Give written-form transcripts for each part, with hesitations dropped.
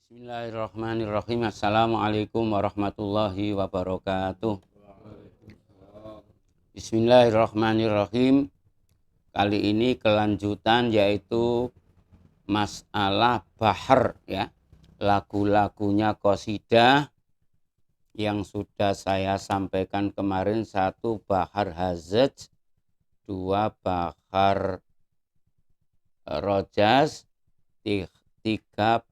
Bismillahirrahmanirrahim. Assalamualaikum warahmatullahi wabarakatuh. Bismillahirrahmanirrahim. Kali ini kelanjutan yaitu masalah bahar ya. Lagu-lagunya qasidah yang sudah saya sampaikan kemarin, 1 bahar hazaj, 2 bahar rojas, 3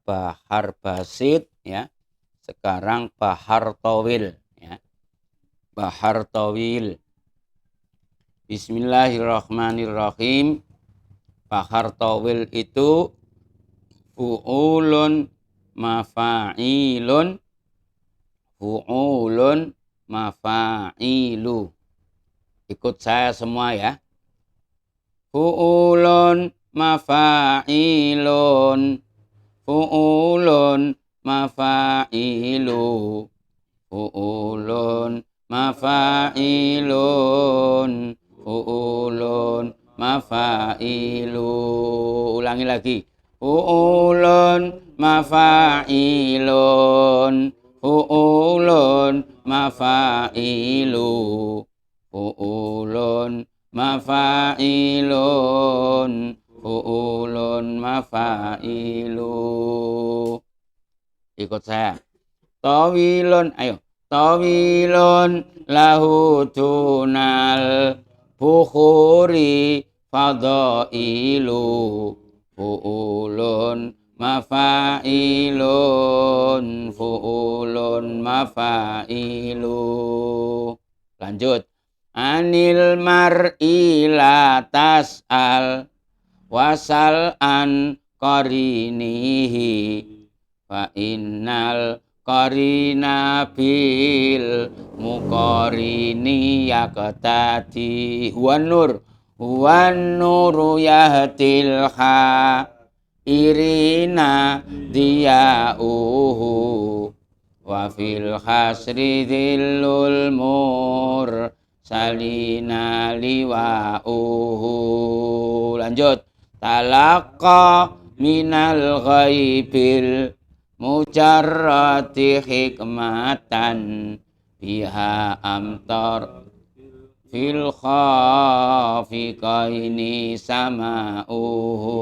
bahar basit ya. Sekarang bahar tawil ya. Bahar tawil. Bismillahirrahmanirrahim. Bahar tawil itu fu'ulun mafa'ilun, fu'ulun mafa'ilu. Ikut saya semua ya. Fu'ulun mafa'ilun, fu'ulun mafa'ilu, fu'ulun mafa'ilun, fu'ulun mafa'ilu. Ulangi lagi. Fu'ulun mafa'ilun, fu'ulun mafa'ilu, fu'ulun mafa'ilun, fu'ulun mafa'ilu. Ikut saya. Tawilun, ayo. Tawilun lahu tunal bukhuri fadailu, fu'ulun mafa'ilun, fu'ulun mafa'ilu. Lanjut. Anil mar'i la tas'al wasal an qarinihi, fa innal qarina bil muqarini yaqtadi. Wan nuru yahtil irina diya'uhu, wa fil hasri dhillul mur salina liwa'uhu. Lanjut. Talaqqa minal ghaibil mujarrati hikmatan biha amtar fil khafiqaini sama'uhu.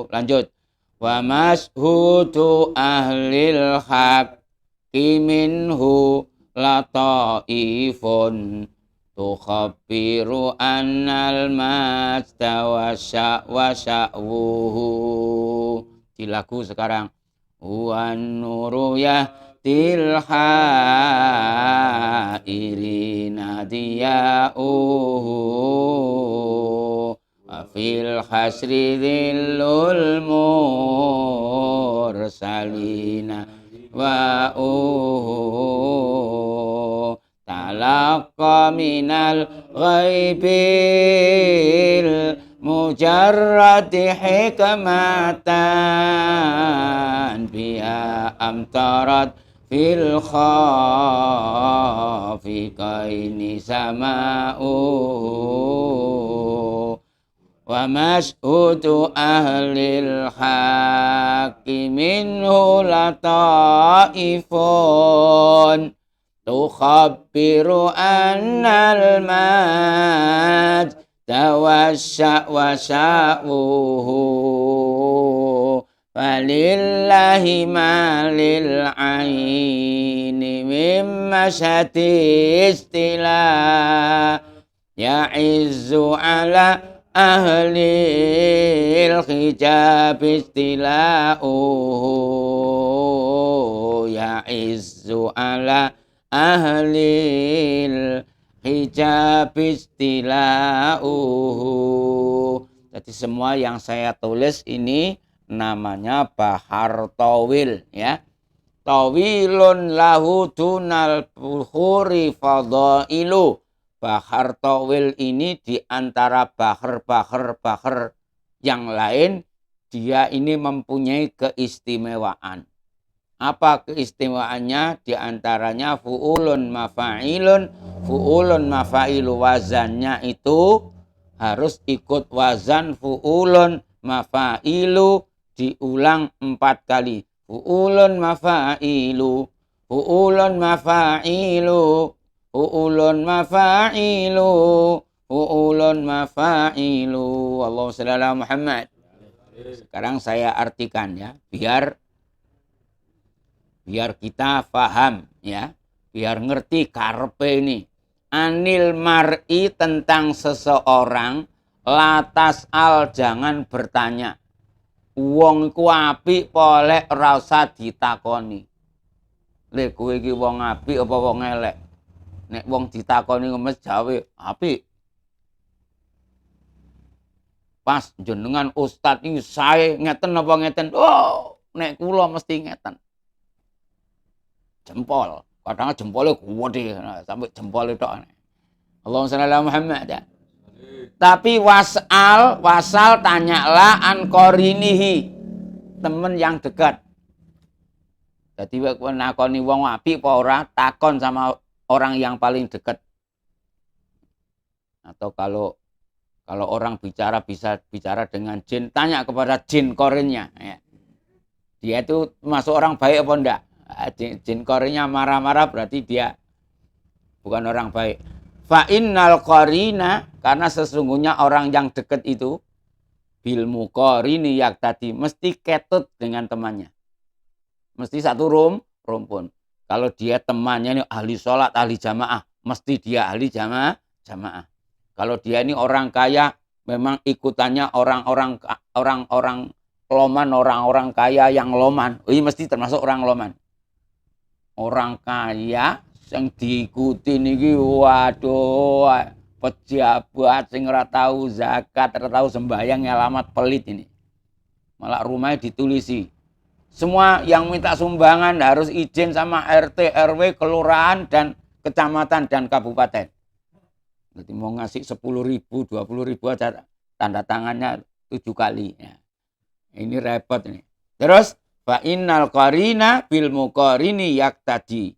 Lanjut. Wa mashudu ahlil haqqi minhu lataifun tukhabbiru annal majda wa sya'wuhu. Di lagu sekarang. Wan nuru yahtil irina diya'uhu, wa fil hasri dhillul mursalina wa'uhu. Talaqqa minal ghaibil mujarrati hikmatan biha amtarat fil khafiqaini sama'uhu, wa mashudu ahlil haqqi minhu lataifun tukhabbiru annal majda wa sya'wuhu, falillahi ma lil aini mimma syati istilah ya'izzu ala ahlil hijab istila'uhu, ya'izzu ala ahlil hijab istila'uhu. Jadi semua yang saya tulis ini namanya bahar tawil ya. Tawilun lahu dunal bukhuri fadailu. Bahar tawil ini di antara bahar yang lain, dia ini mempunyai keistimewaan. Apa keistimewaannya? Di antaranya fu'ulun mafa'ilun, fu'ulun mafa'ilu, wazannya itu harus ikut wazan fu'ulun mafa'ilu diulang 4 kali. fu'ulun mafa'ilu, fu'ulun mafa'ilu, fu'ulun mafa'ilu, fu'ulun mafa'ilu. Allahumma shalli ala Muhammad. Sekarang saya artikan ya, biar kita paham ya, biar ngerti karepe ini. Anil mar'i, tentang seseorang, latas al, jangan bertanya. Wong iku apik polek ora usah ditakoni. Lek kowe iki wong apik apa wong elek? Nek wong ditakoni ngemes jawe apik. Pas jenengan ustaz iki sae ngeten apa ngeten? Oh, nek kula mesti ngeten. Jempol. Kadang jempolnya gede, sampai jempolnya tok. Allahumma shalli ala Muhammad. Ya. Tapi wasal tanyalah an qarinihi, temen yang dekat. Jadi nakoni wong apik apa ora, takon sama orang yang paling dekat. Atau kalau orang bicara bisa bicara dengan jin, tanya kepada jin korinnya. Ya. Dia itu masuk orang baik apa enggak? Jin korinnya marah-marah berarti dia bukan orang baik. Fa innal qarina, karena sesungguhnya orang yang dekat itu bil muqarini yaktadi, mesti ketut dengan temannya. Mesti satu rumpun. Kalau dia temannya ini ahli sholat, ahli jamaah, mesti dia ahli jamaah. Kalau dia ini orang kaya, memang ikutannya orang-orang loman, orang-orang kaya yang loman. Ini mesti termasuk orang loman. Orang kaya yang diikuti niki, waduh, pejabat sing ora tahu zakat, ora tahu sembahyang, alamat pelit ini. Malah rumahnya ditulisi. Semua yang minta sumbangan harus izin sama RT, RW, kelurahan, dan kecamatan dan kabupaten. Jadi mau ngasih 10.000, 20.000 aja tanda tangannya 7 kali. Ya. Ini repot ini. Terus fa innal qarina bil muqarini yaktadi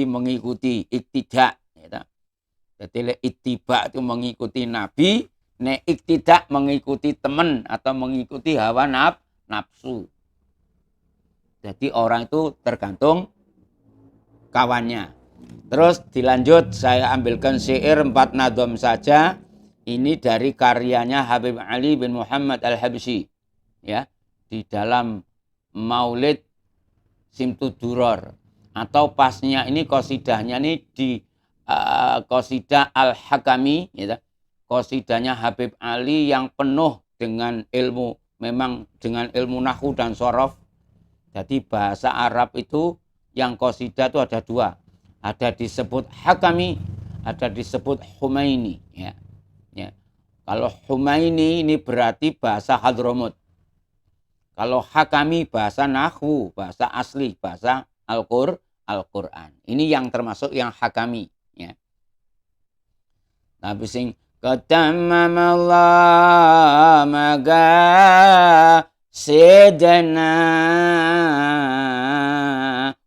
mengikuti, iktidak. Ya. Jadi ittiba itu mengikuti Nabi, nek iktidak mengikuti teman atau mengikuti hawa nafsu. Jadi orang itu tergantung kawannya. Terus dilanjut, saya ambilkan syair 4 nadham saja. Ini dari karyanya Habib Ali bin Muhammad Al-Habsyi. Ya, di dalam Maulid Simtud Duror. Atau pasnya ini qasidahnya ini di qasidah Al-Hakami. Ya, qasidahnya Habib Ali yang penuh dengan ilmu. Memang dengan ilmu nahwu dan shorof. Jadi bahasa Arab itu yang qasidah itu ada 2. Ada disebut Hakami, ada disebut Humaini. Ya. Ya. Kalau Humaini ini berarti bahasa Hadramut. Kalau Hakami bahasa Nahwu, bahasa asli, bahasa Al-Quran. Ini yang termasuk yang Hakami. Ya. Tapi sing Qadamamallah maga sedana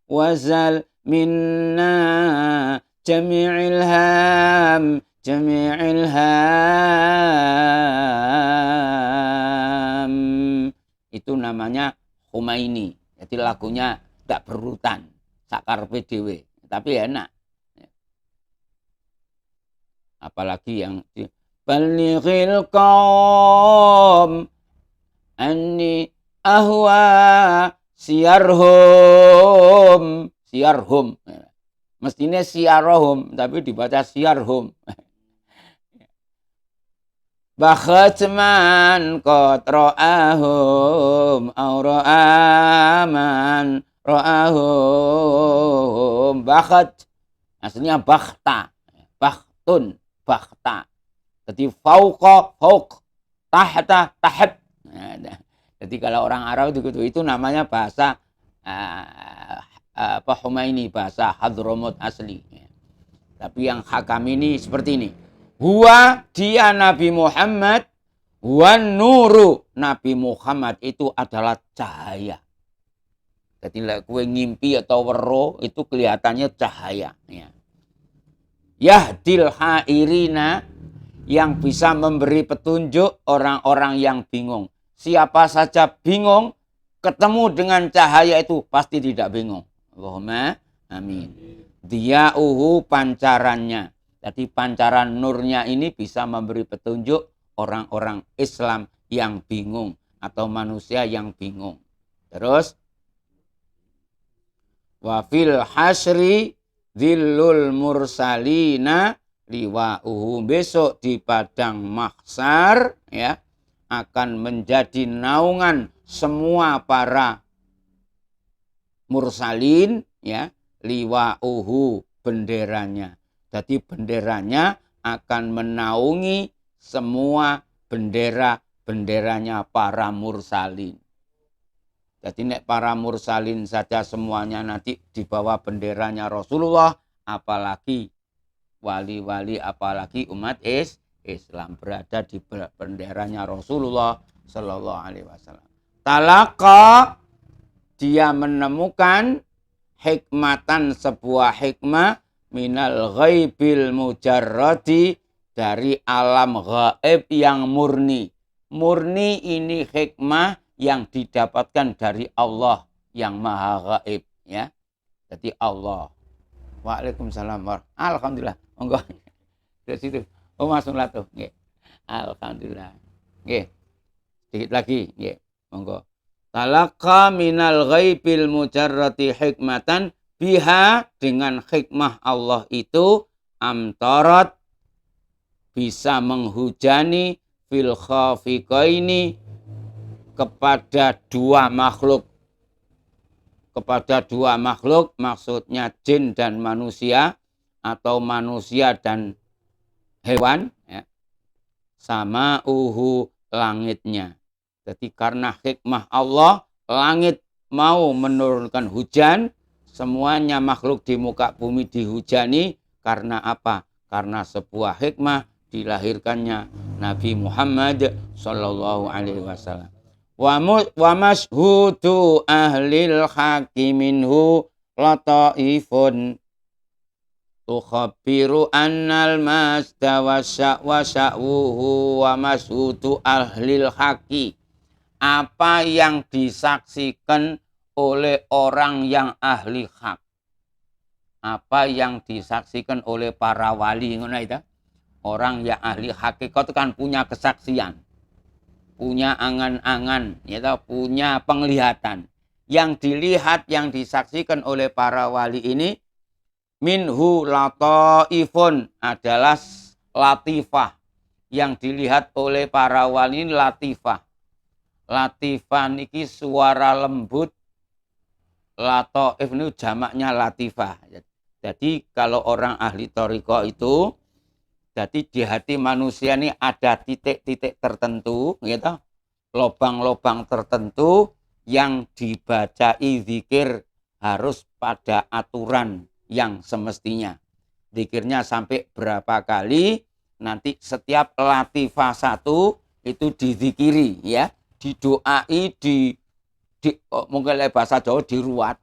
wazal minna jami'il ham itu namanya Humaini. Jadi lagunya tidak berurutan, sakarepe dhewe, tapi enak. Apalagi yang balighil qaum anni ahwa siarhum. Mestinya siarhum, tapi dibaca siarhum. Bakhatman qad ra'ahum aw ra'aman ra'ahum. Bakhat aslinya bakhta, bakhtun, bakhta. Jadi fauq, tahta, tahat. Jadi kalau orang Arab itu namanya bahasa Humaini, bahasa Hadramut asli. Tapi yang Hakam ini seperti ini. Huwa, dia Nabi Muhammad, wan nuru, Nabi Muhammad itu adalah cahaya. Jadi kue ngimpi atau wero itu kelihatannya cahaya. Yahdil hairina, yang bisa memberi petunjuk orang-orang yang bingung. Siapa saja bingung, ketemu dengan cahaya itu pasti tidak bingung. Allahumma amin. Diya'uhu pancarannya. Jadi pancaran nurnya ini bisa memberi petunjuk orang-orang Islam yang bingung atau manusia yang bingung. Terus wa fil hasri dhillul mursalina liwa'uhu, besok di padang mahsyar ya akan menjadi naungan semua para mursalin ya, liwa'uhu benderanya. Jadi benderanya akan menaungi semua benderanya para mursalin. Jadi nek para mursalin saja semuanya nanti di bawah benderanya Rasulullah, apalagi wali-wali, apalagi umat Islam berada di benderanya Rasulullah Sallallahu Alaihi Wasallam. Talaqa, dia menemukan hikmatan, sebuah hikmah minal ghaibil mujarradi, dari alam gaib yang murni. Murni ini hikmah yang didapatkan dari Allah yang maha gaib ya. Jadi Allah. Waalaikumsalam. Alhamdulillah. Monggo. Dari situ. Oh masuk lah tuh. Nggih. Alhamdulillah. Nggih. Sedikit lagi, nggih. Monggo. Talaqa minal ghaibil mujarrati hikmatan, biha, dengan hikmah Allah itu, amtarat, bisa menghujani, fil khafiqaini, kepada dua makhluk. Kepada dua makhluk, maksudnya jin dan manusia, atau manusia dan hewan ya. Sama langitnya. Jadi karena hikmah Allah, langit mau menurunkan hujan, semuanya makhluk di muka bumi dihujani. Karena apa? Karena sebuah hikmah dilahirkannya Nabi Muhammad Sallallahu Alaihi Wasallam. Wa mashhudu ahlil haqi minhu lataifun tukhabiru annal masda wa sya'wuhu wa mashhudu ahlil haqi. Apa yang disaksikan oleh orang yang ahli hak, apa yang disaksikan oleh para wali, ngono itu. Orang yang ahli hakikat kan punya kesaksian, punya angan-angan, ya, punya penglihatan. Yang dilihat, yang disaksikan oleh para wali ini, minhu lataifun, adalah latifah. Yang dilihat oleh para wali ini latifah. Latifah niki suara lembut. Lataif ini jamaknya latifah. Jadi kalau orang ahli thariqah itu, jadi di hati manusia ini ada titik-titik tertentu, gitu, lobang-lobang tertentu yang dibacai zikir harus pada aturan yang semestinya. Zikirnya sampai berapa kali, nanti setiap latifah satu itu dizikiri ya. Didoai, mungkin bahasa Jawa diruat.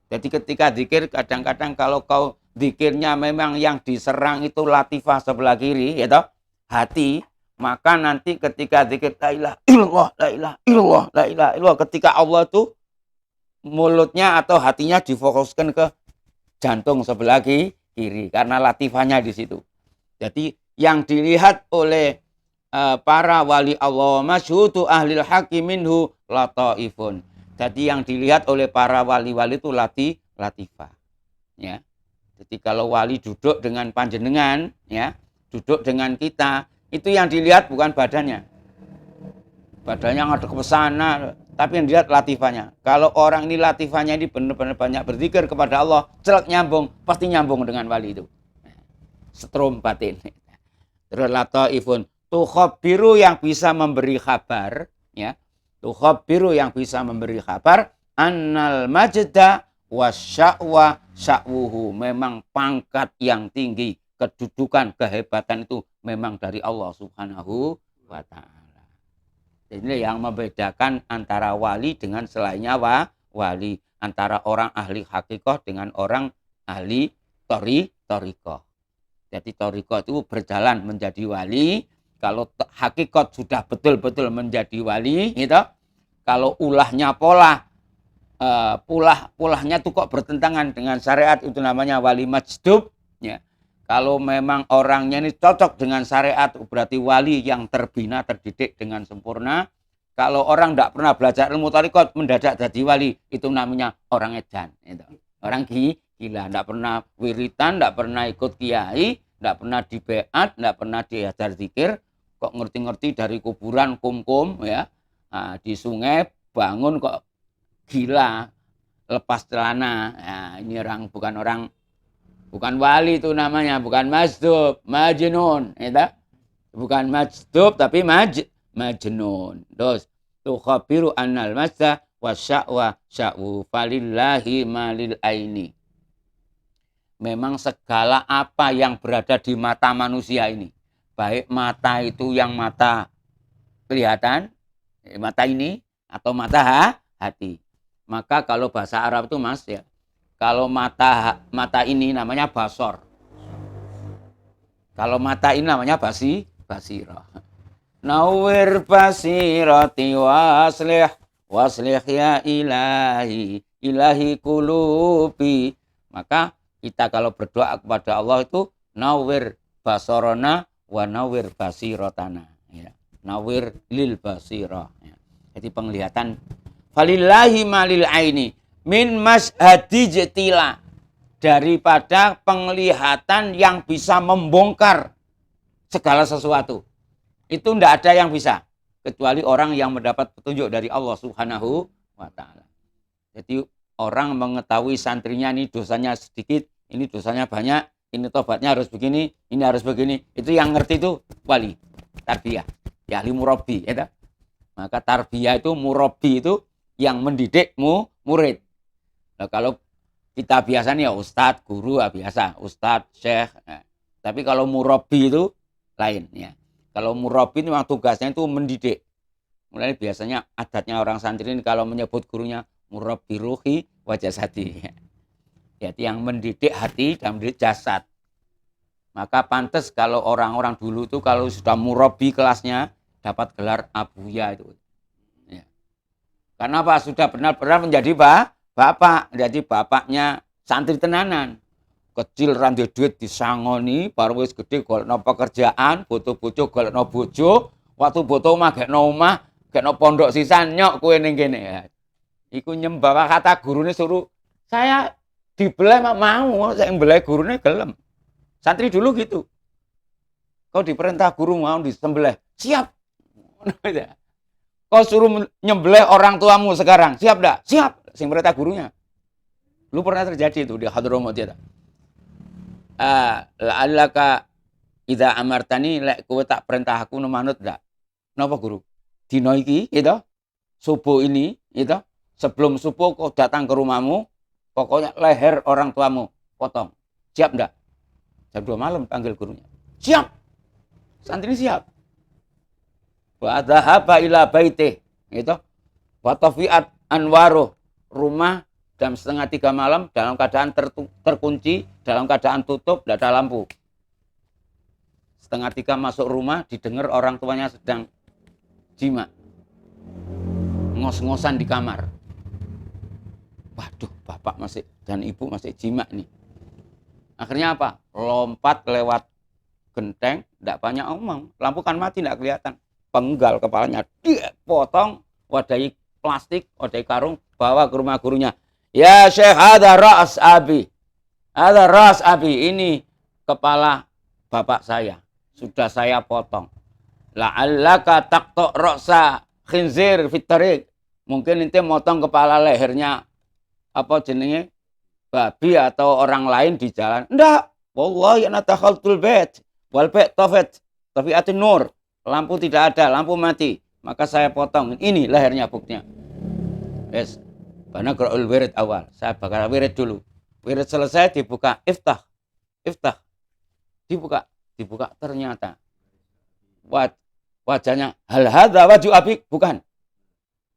Jadi ketika zikir, kadang-kadang kalau kau zikirnya memang yang diserang itu latifah sebelah kiri, ya toh, hati, maka nanti ketika zikir la ilaha illallah, la ilaha illallah, la ilaha illallah, ketika Allah itu mulutnya atau hatinya difokuskan ke jantung sebelah kiri, karena latifahnya di situ. Jadi yang dilihat oleh para wali Allah, masyhudu ahlil haqqi minhu lataifun. Jadi yang dilihat oleh para wali-wali itu latifah. Ya. Jadi kalau wali duduk dengan panjenengan, ya, duduk dengan kita, itu yang dilihat bukan badannya. Badannya ngadep ke sana, tapi yang dilihat latifahnya. Kalau orang ini latifahnya ini benar-benar banyak berzikir kepada Allah, celak nyambung, pasti nyambung dengan wali itu. Setrum batin. Terus lataifun, tukhabiru, yang bisa memberi kabar, ya. Tukhabiru, yang bisa memberi kabar, annal majda wasya'wa sya'wuhu, memang pangkat yang tinggi, kedudukan, kehebatan itu memang dari Allah Subhanahu wa ta'ala. Ini yang membedakan antara wali dengan selainnya wali, antara orang ahli hakikat dengan orang ahli thariqah. Jadi thariqah itu berjalan menjadi wali. Kalau hakikat sudah betul-betul menjadi wali, gitu. Kalau ulahnya pulahnya itu kok bertentangan dengan syariat, itu namanya wali majdub. Ya. Kalau memang orangnya ini cocok dengan syariat, berarti wali yang terbina, terdidik dengan sempurna. Kalau orang tidak pernah belajar ilmu thariqat, mendadak jadi wali, itu namanya orang edan. Itu. Orang gila, tidak pernah wiritan, tidak pernah ikut kiai, tidak pernah di beat, tidak pernah diajar zikir, kok ngerti-ngerti dari kuburan kum-kum, ya. Nah, di sungai bangun kok gila, lepas celana. Nah, ini bukan wali itu namanya, bukan majdub, majnun, itu. Bukan majdub tapi majnun. Terus tukhabiru annal masda wasya'wa sya'u falillahi malil aini. Memang segala apa yang berada di mata manusia ini, baik mata itu yang mata kelihatan, mata ini, atau mata hati. Maka kalau bahasa Arab itu Mas ya, kalau mata ini namanya basor. Kalau mata ini namanya basirah. Nawwir basirati waslih ya ilahi qulubi. Maka kita kalau berdoa kepada Allah itu nawwir basarana wa nawwir basiratana. Ya. Nawwir lil basirah. Ya. Jadi penglihatan falillahi malil aini min mashhadi jetila, daripada penglihatan yang bisa membongkar segala sesuatu. Itu tidak ada yang bisa kecuali orang yang mendapat petunjuk dari Allah Subhanahu wa taala. Jadi orang mengetahui santrinya ini dosanya sedikit, ini dosanya banyak, ini tobatnya harus begini, ini harus begini. Itu yang ngerti itu wali, tarbiyah, ya ahli murabbi, ya. Maka tarbiyah itu murabbi itu yang mendidik murid. Nah, kalau kita biasanya ya ustadz, guru ya biasa, ustadz, syekh. Nah, tapi kalau murabbi itu lain ya. Kalau murabbi itu memang tugasnya itu mendidik. Mulai biasanya adatnya orang santri ini kalau menyebut gurunya murabbi ruhi wa jasadi. Jadi yang mendidik hati dan mendidik jasad. Maka pantas kalau orang-orang dulu itu kalau sudah murabbi kelasnya dapat gelar abuya itu. Ya. Karena apa? Sudah benar-benar menjadi bapak. Jadi bapaknya santri tenanan. Kecil randi duit disangoni, baru wis gede golekno pekerjaan, boto-bojo golekno bojo, waktu boto omah gekno omah, gekno pondok sisan nyok kowe ning kene. Ya. Iku nyembah kata gurune suruh saya dibeleh mau, saya mbeleh gurune gelem. Santri dulu gitu. Kau diperintah guru mau disembelih, siap. Kau suruh nyembelih orang tuamu sekarang, siap dah? Siap. Sing perintah gurunya. Lu pernah terjadi itu di Hadramaut ya. La'allaka idza amartani lek kowe tak perintah aku manut ndak. Napa guru? Dina iki gitu. Subuh ini gitu. Sebelum subuh kau datang ke rumahmu, pokoknya leher orang tuamu potong. Siap ndak? Jam 2 malam panggil gurunya. Siap. Santri siap. Wa dhahaba ila baitih gitu. Wa tafiat anwaruh, rumah jam 2:30 malam dalam keadaan terkunci, dalam keadaan tutup, tidak ada lampu. 2:30 masuk rumah, didengar orang tuanya sedang jima. Ngos-ngosan di kamar. Waduh, bapak masih dan ibu masih jima nih. Akhirnya apa? Lompat lewat genteng, tidak banyak omong. Lampu kan mati, tidak kelihatan. Penggal kepalanya, dia potong, wadai plastik, wadai karung, bawa ke rumah gurunya. Ya Syekh, ada ras abi. Ada ras abi, ini kepala bapak saya. Sudah saya potong. La'allaka taqta' ra'sa khinzir fit tariq. Mungkin ente motong kepala lehernya apa jenenge? Babi atau orang lain di jalan. Enggak. Wallahi ana takhaltul bait wal bait tafat. Tafiatin nur. Lampu tidak ada, lampu mati. Maka saya potong. Ini lehernya buktinya. Yes. Karena qra'ul wirid awal. Saya bakal wirid dulu. Wirid selesai dibuka. Iftah. Dibuka. Ternyata. Wajahnya. Hal hadza wajhu abik. Bukan.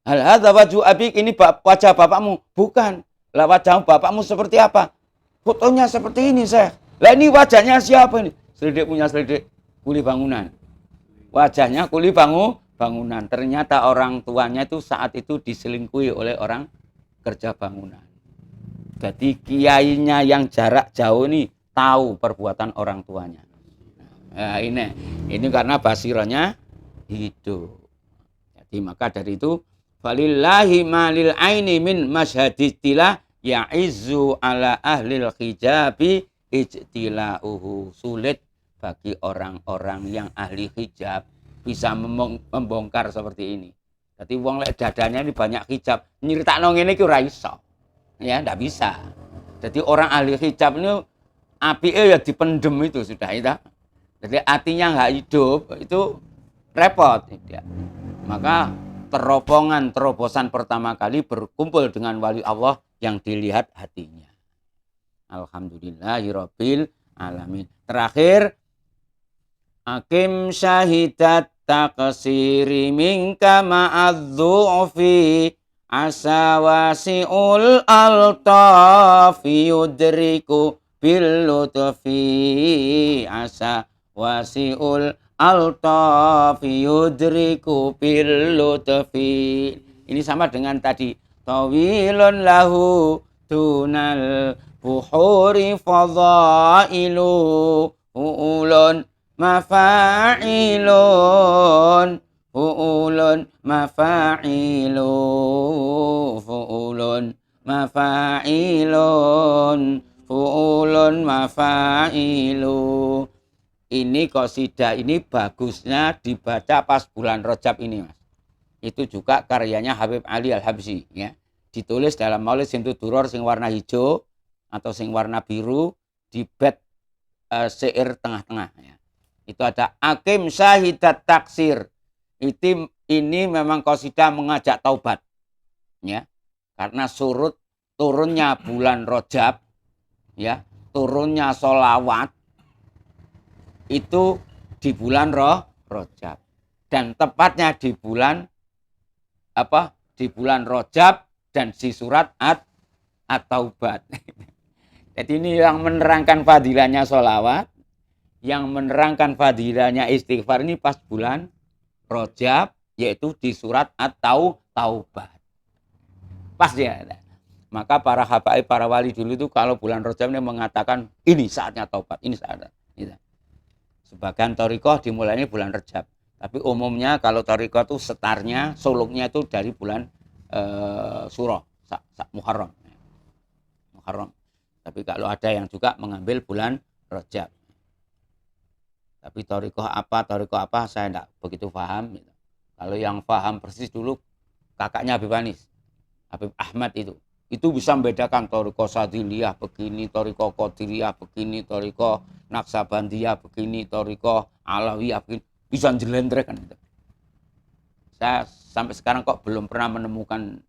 Hal hadza wajhu abik. Ini wajah bapakmu. Bukan. Lah wajah bapakmu seperti apa? Fotonya seperti ini, Syekh. Lah ini wajahnya siapa ini? Selidik punya selidik. Kuli bangunan. Wajahnya kuli bangunan. Ternyata orang tuanya itu saat itu diselingkuhi oleh orang kerja bangunan. Jadi kiainya yang jarak jauh ini tahu perbuatan orang tuanya. Nah, ini karena basironya hidup. Jadi maka dari itu falillahi malil aini min masyhadistilah ya'izzu ala ahlil hijabi ijtila'uhu. Sulit bagi orang-orang yang ahli hijab bisa membongkar seperti ini. Jadi wong lek dadanya ini banyak hijab, nyeritakno ngene iki ora iso. Ya, ndak bisa. Jadi orang ahli hijab ini apike ya dipendem itu sudah itu. Jadi hatinya nggak hidup itu repot. Ya. Maka terobosan pertama kali berkumpul dengan wali Allah yang dilihat hatinya. Alhamdulillahirabbil alamin. Terakhir, akim syahidat taqsiri minka ma'adzu'fi asawasi'ul altafi yudriku bil lutfi asawasi'ul altafi yudriku bil lutfi. Ini sama dengan tadi. Tawilun lahu tunal buhuri fadailu fu'ulun mafa'ilun fu'ulun mafa'ilu fu'ulun mafa'ilun fu'ulun mafa'ilu. Ini qasidah ini bagusnya dibaca pas bulan Rajab ini, Mas. Itu juga karyanya Habib Ali Al-Habsyi, ya. Ditulis dalam Maulid Simtud Duror sing warna hijau atau sing warna biru di bed syair tengah-tengah, ya. Itu ada akim syahidat taksir. Ini memang qasidah mengajak taubat, ya. Karena turunnya bulan Rajab, ya, turunnya sholawat itu di bulan Rajab. Dan tepatnya di bulan di bulan Rajab dan di surat At-Taubat. Jadi ini yang menerangkan fadilahnya sholawat, yang menerangkan fadilahnya istighfar ini pas bulan Rajab, yaitu di surat At-Taubat. Pas ya. Maka para habaib, para wali dulu itu kalau bulan Rajab ini mengatakan ini saatnya taubat, ini saatnya. Gitu. Sebagian thariqah dimulainya bulan Rajab. Tapi umumnya kalau thariqah itu setarnya, suluknya itu dari bulan Surah, Muharram. Tapi kalau ada yang juga mengambil bulan Rajab. Tapi thariqah apa saya tidak begitu paham. Gitu. Kalau yang paham persis dulu kakaknya Habib Anis, Habib Ahmad itu bisa membedakan thariqah Sadiliyah begini, thariqah Qadiriyah begini, thariqah Naksabandiyah begini, thariqah Alawiyah begini, bisa jelendrek kan itu. Saya sampai sekarang kok belum pernah menemukan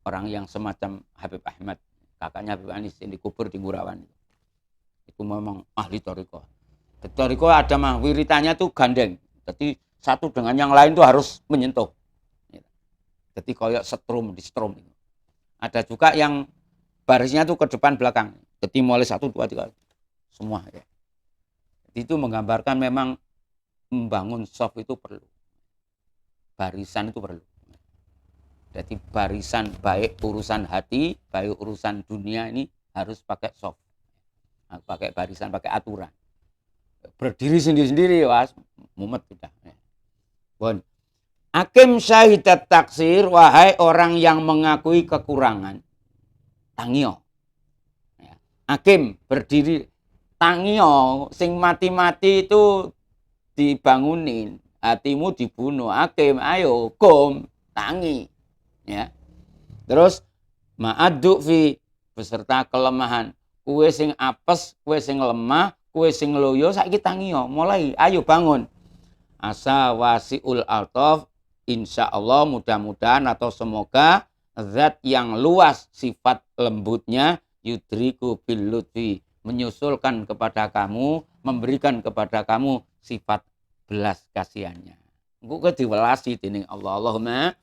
orang yang semacam Habib Ahmad, kakaknya Habib Anis yang dikubur di Ngurawan. Itu memang ahli thariqah. Thariqah ada mah wiritannya tuh gandeng. Jadi satu dengan yang lain tuh harus menyentuh. Jadi kayak di strum. Ada juga yang barisnya tuh ke depan belakang. Jadi mulai 1, 2, 3 semua ya. Jadi itu menggambarkan memang membangun soft itu perlu. Barisan itu perlu. Jadi barisan baik urusan hati, baik urusan dunia ini harus pakai soft. Pakai barisan, pakai aturan. Berdiri sendiri-sendiri, was, mumet sudah. Bon. Akim syahidat taksir, wahai orang yang mengakui kekurangan. Tangio. Akim, berdiri. Tangio, sing mati-mati itu dibangunin. Hatimu dibunuh. Akim, ayo, kom, tangi. Ya. Terus, ma'aduk fi, beserta kelemahan. Kue sing apes, kue sing lemah, kue sing loyo, saiki tangio. Mulai, ayo bangun. Asa wasi'ul altaf, insya Allah mudah-mudahan atau semoga zat yang luas sifat lembutnya yudriku bil lutfi, menyusulkan kepada kamu, memberikan kepada kamu sifat belas kasihannya. Engko diwelasi dening Allah. Allahumma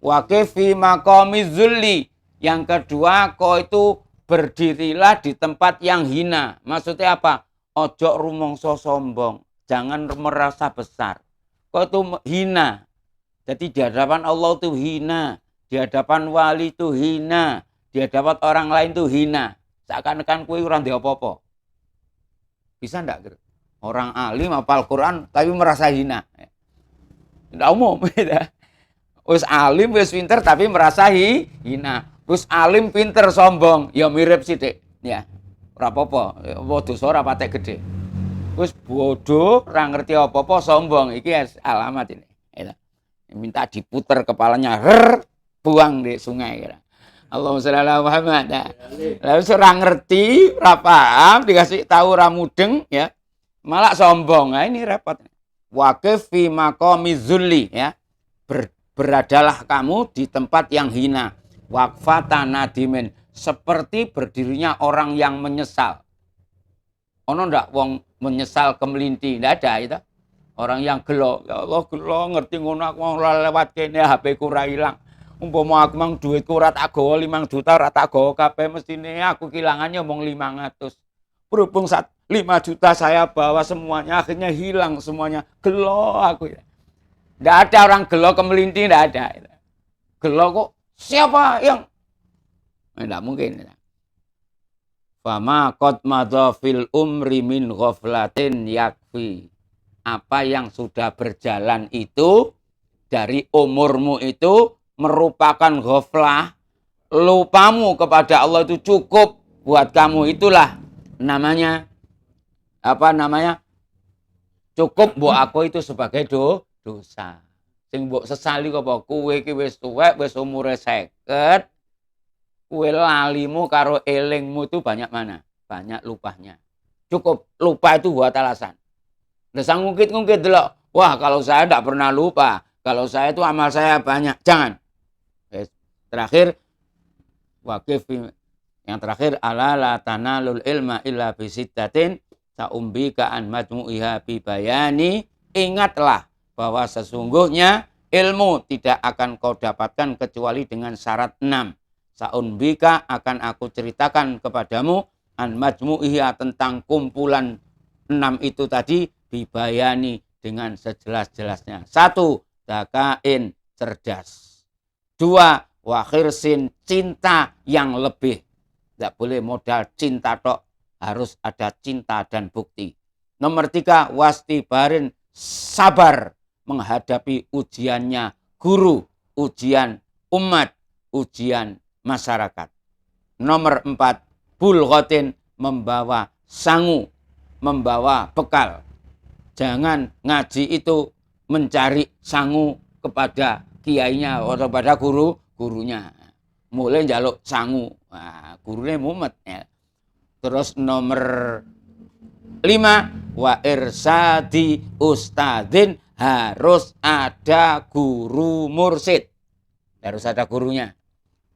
wa kifi maqami zulli. Yang kedua, kau itu berdirilah di tempat yang hina. Maksudnya apa? Ojo rumongso sombong, jangan merasa besar. Kau itu hina, Jadi di hadapan Allah itu hina, di hadapan wali itu hina, di hadapan orang lain itu hina. Seakan-akan kowe ora ndek apa-apa. Bisa ndak? Orang alim hafal Quran tapi merasa hina. Ndak umum. Wis alim, wis pinter tapi merasa hina. Wis alim pinter sombong, ya mirip sithik. Ya. Ora apa-apa, dosa ora patek gede. Wis bodoh, ora ngerti apa-apa, sombong. Iki alamat ini. Minta diputer kepalanya, buang di sungai. Allahumma sholli ala Muhammad. Lalu ora ngerti, ora paham, dikasih tahu ora mudeng, ya. Malah sombong. Nah, ini repot. Waqif fi maqami zulli, ya. Beradalah kamu di tempat yang hina. Waqfatan nadimin, seperti berdirinya orang yang menyesal. Ono ndak wong menyesal kemelinti, ndak ada itu. Orang yang gelo, ya Allah gelo ngerti ngono aku ora lewat kene HP ku ora ilang. Umpama aku mang duitku ora tak gawa 5 juta ora tak gawa kabeh mestine aku kehilangannya mung 500. Berhubung 5 juta saya bawa semuanya akhirnya hilang semuanya. Gelo aku ya. Ndak ada orang gelo kemelinti, ndak ada. Gelo kok siapa yang ndak mungkin. Fama qad madha fil umri min ghaflatin yakfi. Apa yang sudah berjalan itu dari umurmu itu merupakan ghaflah, lupamu kepada Allah itu cukup buat kamu. Itulah namanya cukup buat aku itu sebagai dosa. Sing mbok sesali apa kowe iki wis tuwek, wis umure 50, kowe lalimu karo elingmu itu banyak mana? Banyak lupanya. Cukup lupa itu buat alasan. Dasar ngungkit-ngungkit dulu. Wah, kalau saya tidak pernah lupa. Kalau saya itu amal saya banyak. Jangan. Terakhir, waqif yang terakhir, ala la tanalul ilma illa bisittatin sa'umbika an majmu'iha bi bayani. Ingatlah bahwa sesungguhnya ilmu tidak akan kau dapatkan kecuali dengan syarat 6. Sa'umbika akan aku ceritakan kepadamu an majmu'iha tentang kumpulan 6 itu tadi dibayani dengan sejelas-jelasnya. 1. Dakain, cerdas. 2. Wakhirsin, cinta yang lebih. Tidak boleh modal cinta tok, harus ada cinta dan bukti. Nomor 3. Wastibarin, sabar menghadapi ujiannya guru, ujian umat, ujian masyarakat. Nomor 4. Bulghatin, membawa sangu, membawa bekal. Jangan ngaji itu mencari sangu kepada kiainya atau pada gurunya. Mulai njaluk sangu. Nah, gurunya mumet ya. Terus nomor 5, wa irsadi ustadzin, harus ada guru mursid. Harus ada gurunya.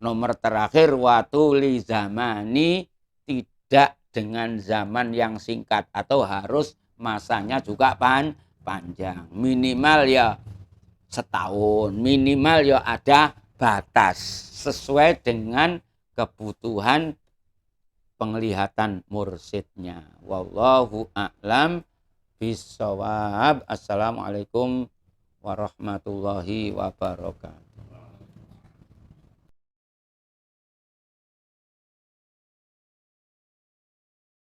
Nomor terakhir, watuli zamani, tidak dengan zaman yang singkat atau harus masanya juga panjang. Minimal ya setahun, minimal ya ada batas sesuai dengan kebutuhan penglihatan mursidnya. Wallahu a'lam bishawab. Assalamualaikum warahmatullahi wabarakatuh.